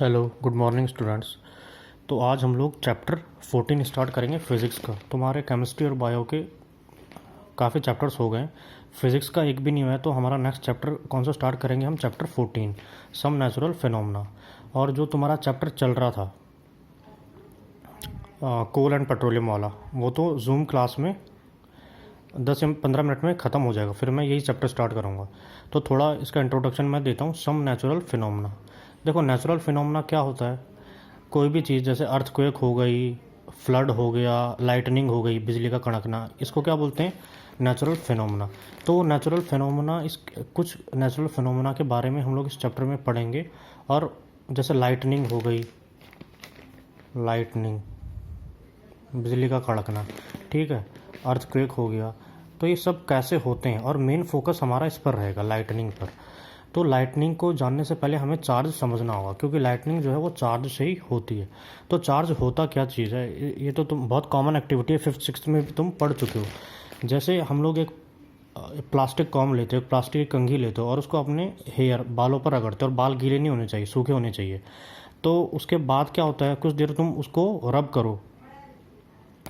Hello good morning students. तो आज हम लोग चैप्टर 14 स्टार्ट करेंगे फिज़िक्स का। तुम्हारे केमिस्ट्री और बायो के काफ़ी चैप्टर्स हो गए, फिज़िक्स का एक भी नहीं हुआ है। तो हमारा नेक्स्ट चैप्टर कौन सा स्टार्ट करेंगे हम? Chapter 14 some natural phenomena. और जो तुम्हारा चैप्टर चल रहा था कोल एंड पेट्रोलियम वाला, वो तो जूम क्लास में 10 या 15 मिनट में ख़त्म हो जाएगा, फिर मैं यही चैप्टर स्टार्ट करूँगा। तो थोड़ा इसका इंट्रोडक्शन मैं देता हूँ। Some natural phenomena. देखो, नेचुरल फिनोमेना क्या होता है? कोई भी चीज़, जैसे अर्थक्वेक हो गई, फ्लड हो गया, लाइटनिंग हो गई, बिजली का कड़कना, इसको क्या बोलते हैं? Natural phenomena. तो नेचुरल फिनोमेना, इस कुछ नेचुरल फिनोमेना के बारे में हम लोग इस चैप्टर में पढ़ेंगे। और जैसे लाइटनिंग हो गई, लाइटनिंग, बिजली का कड़कना, ठीक है, अर्थक्वेक हो गया, तो ये सब कैसे होते हैं, और मेन फोकस हमारा इस पर रहेगा, लाइटनिंग पर। तो लाइटनिंग को जानने से पहले हमें चार्ज समझना होगा, क्योंकि लाइटनिंग जो है वो चार्ज से ही होती है। तो चार्ज होता क्या चीज़ है, ये तो तुम बहुत कॉमन एक्टिविटी है, 5th 6th में भी तुम पढ़ चुके हो। जैसे हम लोग एक प्लास्टिक कॉम लेते हो, प्लास्टिक की कंघी लेते हो, और उसको अपने हेयर, बालों पर रगड़ते हो, और बाल गीले नहीं होने चाहिए, सूखे होने चाहिए। तो उसके बाद क्या होता है, कुछ देर तुम उसको रब करो,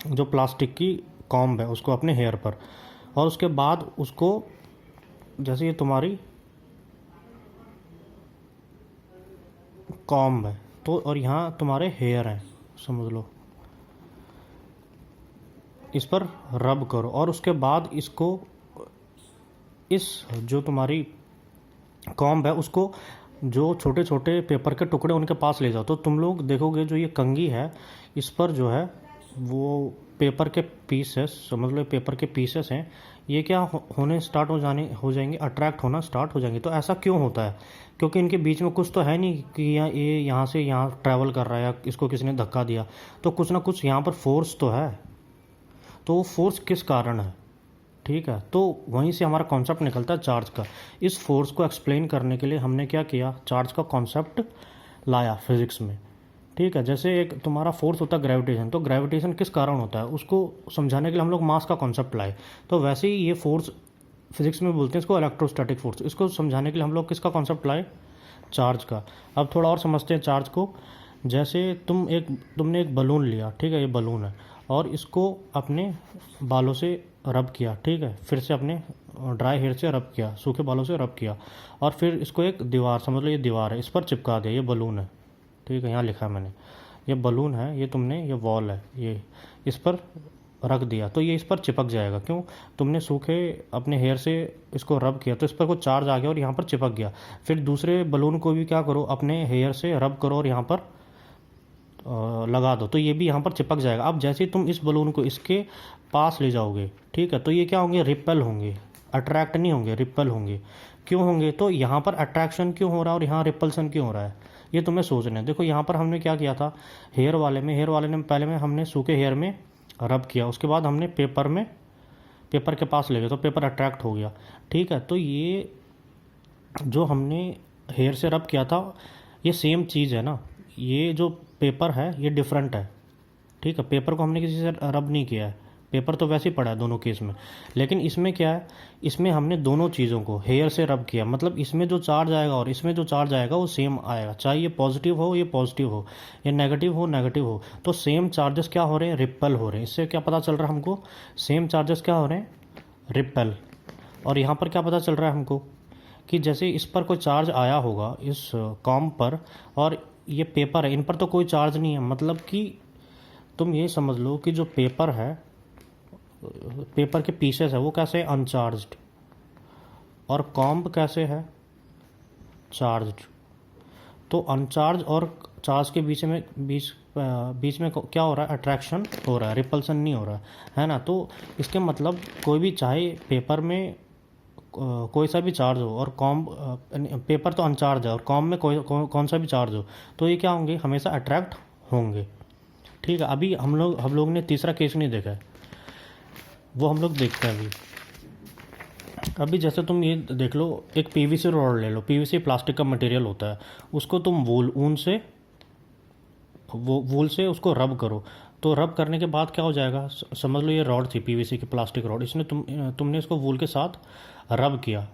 जो प्लास्टिक की कॉम्ब है उसको अपने हेयर पर, और उसके बाद उसको, जैसे ये तुम्हारी कॉम्ब है तो, और यहाँ तुम्हारे हेयर हैं, समझ लो, इस पर रब करो, और उसके बाद इसको, इस जो तुम्हारी कॉम्ब है उसको, जो छोटे छोटे पेपर के टुकड़े उनके पास ले जाओ। तो तुम लोग देखोगे जो ये कंघी है, इस पर जो है वो पेपर के पीसेस, समझ लो पेपर के पीसेस हैं, ये क्या होने स्टार्ट हो जाएंगे, अट्रैक्ट होना स्टार्ट हो जाएंगे। तो ऐसा क्यों होता है? क्योंकि इनके बीच में कुछ तो है नहीं कि ये यहाँ से यहाँ ट्रैवल कर रहा है, या इसको किसी ने धक्का दिया। तो कुछ ना कुछ यहाँ पर फोर्स तो है। तो वो फोर्स किस कारण है, ठीक है? तो वहीं से हमारा कॉन्सेप्ट निकलता है चार्ज का। इस फोर्स को एक्सप्लेन करने के लिए हमने क्या किया, चार्ज का कॉन्सेप्ट लाया फिजिक्स में, ठीक है। जैसे एक तुम्हारा फोर्स होता है ग्रेविटेशन, तो ग्रेविटेशन किस कारण होता है उसको समझाने के लिए हम लोग मास का कॉन्सेप्ट लाए। तो वैसे ही ये फोर्स फिजिक्स में बोलते हैं इसको इलेक्ट्रोस्टैटिक फोर्स, इसको समझाने के लिए हम लोग किसका कॉन्सेप्ट लाए? चार्ज का। अब थोड़ा और समझते हैं चार्ज को। जैसे तुमने एक बलून लिया, ठीक है, ये बलून है, और इसको अपने बालों से रब किया, ठीक है, फिर से अपने ड्राई हेयर से रब किया, सूखे बालों से रब किया, और फिर इसको एक दीवार, समझ लो ये दीवार है, इस पर चिपका दिया, ये बलून है, ठीक है, यहाँ लिखा है मैंने, ये बलून है, ये तुमने, ये वॉल है, ये इस पर रख दिया, तो ये इस पर चिपक जाएगा। क्यों? तुमने सूखे अपने हेयर से इसको रब किया, तो इस पर कुछ चार्ज आ गया और यहाँ पर चिपक गया। फिर दूसरे बलून को भी क्या करो, अपने हेयर से रब करो और यहाँ पर लगा दो, तो ये भी यहाँ पर चिपक जाएगा। अब जैसे ही तुम इस बलून को इसके पास ले जाओगे, ठीक है, तो ये क्या होंगे, रिपेल होंगे, अट्रैक्ट नहीं होंगे, रिपेल होंगे। क्यों होंगे? तो यहाँ पर अट्रैक्शन क्यों हो रहा है और यहाँ रिपल्सन क्यों हो रहा है, ये तुम्हें सोचना है। देखो, यहाँ पर हमने क्या किया था, हेयर वाले में पहले में हमने सूखे हेयर में रब किया, उसके बाद हमने पेपर के पास ले गए, तो पेपर अट्रैक्ट हो गया, ठीक है। तो ये जो हमने हेयर से रब किया था, ये सेम चीज़ है ना, ये जो पेपर है ये डिफरेंट है, ठीक है। पेपर को हमने किसी से रब नहीं किया है, पेपर तो वैसे ही पड़ा है दोनों केस में। लेकिन इसमें क्या है, इसमें हमने दोनों चीज़ों को हेयर से रब किया, मतलब इसमें जो चार्ज आएगा और इसमें जो चार्ज आएगा वो सेम आएगा, चाहे ये पॉजिटिव हो, ये पॉजिटिव हो, ये नेगेटिव हो, नेगेटिव हो, तो सेम चार्जेस क्या हो रहे हैं, रिपेल हो रहे हैं। इससे क्या पता चल रहा है हमको, सेम चार्जेस क्या हो रहे हैं, रिपेल। और यहाँ पर क्या पता चल रहा है हमको, कि जैसे इस पर कोई चार्ज आया होगा, इस कॉम्ब पर, और ये पेपर है, इन पर तो कोई चार्ज नहीं है, मतलब कि तुम ये समझ लो कि जो पेपर है, पेपर के पीसेस है, वो कैसे अनचार्ज्ड, और कॉम्ब कैसे है, चार्ज्ड। तो अनचार्ज और चार्ज के बीच में क्या हो रहा है, अट्रैक्शन हो रहा है, रिपल्सन नहीं हो रहा है ना। तो इसके मतलब कोई भी, चाहे पेपर में कोई सा भी चार्ज हो, और कॉम्ब, पेपर तो अनचार्ज है और कॉम्ब में कौन सा भी चार्ज हो, तो ये क्या होंगे, हमेशा अट्रैक्ट होंगे, ठीक है। अभी हम लोग ने तीसरा केस नहीं देखा है, वो हम लोग देखते हैं अभी जैसे तुम ये देख लो, एक पीवीसी रॉड ले लो, पीवीसी प्लास्टिक का मटेरियल होता है, उसको तुम वूल से उसको रब करो। तो रब करने के बाद क्या हो जाएगा, समझ लो ये रॉड थी, पीवीसी की प्लास्टिक रॉड, इसने तुमने इसको वूल के साथ रब किया,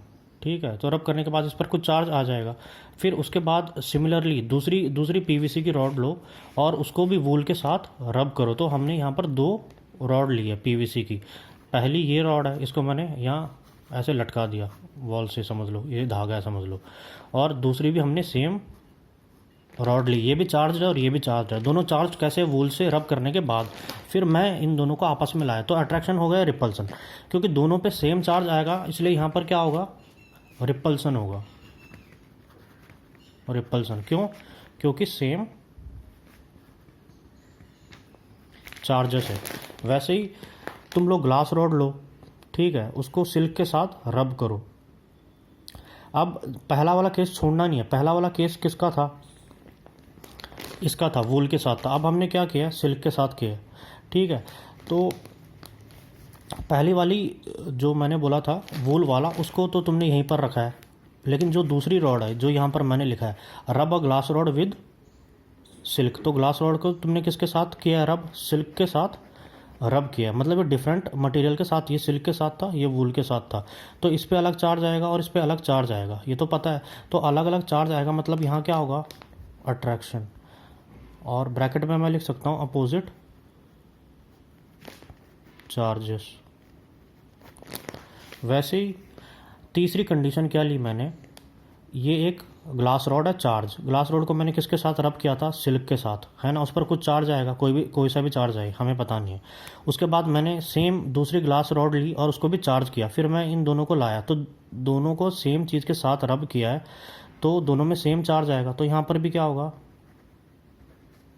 ठीक है, तो रब करने के बाद इस पर कुछ चार्ज आ जाएगा। फिर उसके बाद सिमिलरली दूसरी पीवीसी की रॉड लो और उसको भी वूल के साथ रब करो। तो हमने यहाँ पर 2 रॉड ली है पीवीसी की। पहली ये रॉड है, इसको मैंने यहाँ ऐसे लटका दिया वॉल से, समझ लो ये धागा है समझ लो। और दूसरी भी हमने सेम रॉड ली, ये भी चार्ज है और ये भी चार्ज है। दोनों चार्ज कैसे, वूल से रब करने के बाद। फिर मैं इन दोनों को आपस में लाया तो अट्रैक्शन हो गया रिपल्सन, क्योंकि दोनों पे सेम चार्ज आएगा इसलिए यहाँ पर क्या होगा, रिपल्सन होगा। रिपल्सन क्यों, क्योंकि सेम चार्जेस है। वैसे ही तुम लोग ग्लास रॉड लो, ठीक है, उसको सिल्क के साथ रब करो। अब पहला वाला केस छोड़ना नहीं है। पहला वाला केस किसका था, इसका था, वूल के साथ था। अब हमने क्या किया, सिल्क के साथ किया, ठीक है। तो पहली वाली जो मैंने बोला था वूल वाला, उसको तो तुमने यहीं पर रखा है, लेकिन जो दूसरी रॉड है जो यहाँ पर मैंने लिखा है रब a glass rod with silk, तो ग्लास रॉड को तुमने किसके साथ किया है रब, सिल्क के साथ रब किया। मतलब ये डिफरेंट मटेरियल के साथ, ये सिल्क के साथ था, ये वूल के साथ था। तो इस पे अलग चार्ज आएगा और इस पे अलग चार्ज आएगा, ये तो पता है। तो अलग अलग चार्ज आएगा, मतलब यहाँ क्या होगा, अट्रैक्शन। और ब्रैकेट में मैं लिख सकता हूँ अपोजिट चार्जेस। वैसे ही तीसरी कंडीशन क्या ली मैंने, ये एक ग्लास रॉड है चार्ज, ग्लास रॉड को मैंने किसके साथ रब किया था, सिल्क के साथ, है ना। उस पर कुछ चार्ज आएगा, कोई सा भी चार्ज आए, हमें पता नहीं है। उसके बाद मैंने सेम दूसरी ग्लास रॉड ली और उसको भी चार्ज किया। फिर मैं इन दोनों को लाया तो दोनों को सेम चीज़ के साथ रब किया है, तो दोनों में सेम चार्ज आएगा। तो यहाँ पर भी क्या होगा,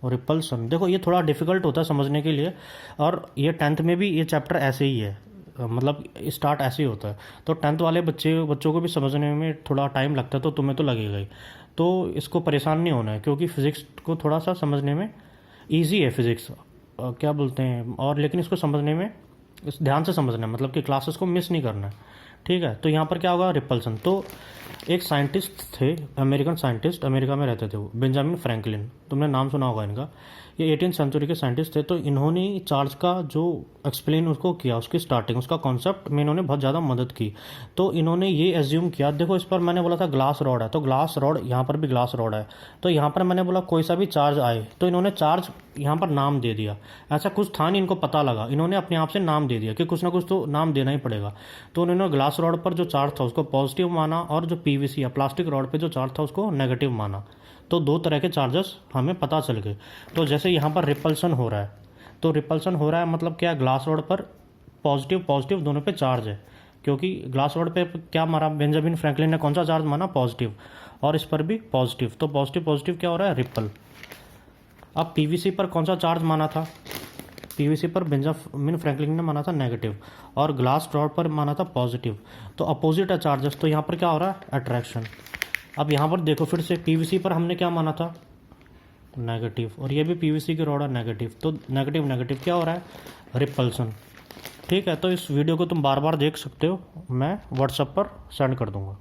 रिपल्सन। देखो ये थोड़ा डिफिकल्ट होता है समझने के लिए, और ये 10th में भी ये चैप्टर ऐसे ही है, मतलब स्टार्ट ऐसे ही होता है। तो 10th वाले बच्चों को भी समझने में थोड़ा टाइम लगता है, तो तुम्हें तो लगेगा ही। तो इसको परेशान नहीं होना है, क्योंकि फ़िज़िक्स को थोड़ा सा समझने में ईजी है, फ़िज़िक्स क्या बोलते हैं, और लेकिन इसको समझने में ध्यान से समझना है, मतलब कि क्लासेस को मिस नहीं करना है, ठीक है। तो यहाँ पर क्या होगा, रिपल्सन। तो एक साइंटिस्ट थे, अमेरिकन साइंटिस्ट, अमेरिका में रहते थे वो, बेंजामिन फ्रैंकलिन, तुमने नाम सुना होगा इनका। ये 18th सेंचुरी के साइंटिस्ट थे। तो इन्होंने चार्ज का जो एक्सप्लेन उसको किया, उसकी स्टार्टिंग, उसका कॉन्सेप्ट में इन्होंने बहुत ज़्यादा मदद की। तो इन्होंने ये एज्यूम किया, देखो इस पर मैंने बोला था ग्लास रॉड है, तो ग्लास रॉड, यहाँ पर भी ग्लास रॉड है, तो यहाँ पर मैंने बोला कोई सा भी चार्ज आए, तो इन्होंने चार्ज यहाँ पर नाम दे दिया। ऐसा कुछ था नहीं, इनको पता लगा, इन्होंने अपने आप से नाम दे दिया कि कुछ ना कुछ तो नाम देना ही पड़ेगा। तो उन्होंने ग्लास रॉड पर जो चार्ज था उसको पॉजिटिव माना, और जो पीवीसी या प्लास्टिक रॉड पे जो चार्ज था उसको नेगेटिव माना। तो 2 तरह के चार्जेस हमें पता चल गए। तो जैसे यहाँ पर रिपल्सन हो रहा है, तो रिपल्सन हो रहा है मतलब क्या, ग्लास रॉड पर पॉजिटिव दोनों पे चार्ज है, क्योंकि ग्लास रॉड पे क्या मारा, बेंजामिन फ्रैंकलिन ने कौन सा चार्ज माना, पॉजिटिव, और इस पर भी पॉजिटिव। तो पॉजिटिव क्या हो रहा है, रिपल। अब पीवीसी पर कौन सा चार्ज माना था, पीवीसी पर बेंजामिन फ्रैंकलिन ने माना था नेगेटिव, और ग्लास रॉड पर माना था पॉजिटिव। तो अपोजिट है चार्जेस, तो यहाँ पर क्या हो रहा है, अट्रैक्शन। अब यहाँ पर देखो फिर से, पीवीसी पर हमने क्या माना था, नेगेटिव, और ये भी पीवीसी की रॉड है नेगेटिव। तो नेगेटिव क्या हो रहा है, रिपल्सन। ठीक है, तो इस वीडियो को तुम बार बार देख सकते हो, मैं व्हाट्सएप पर सेंड कर दूंगा।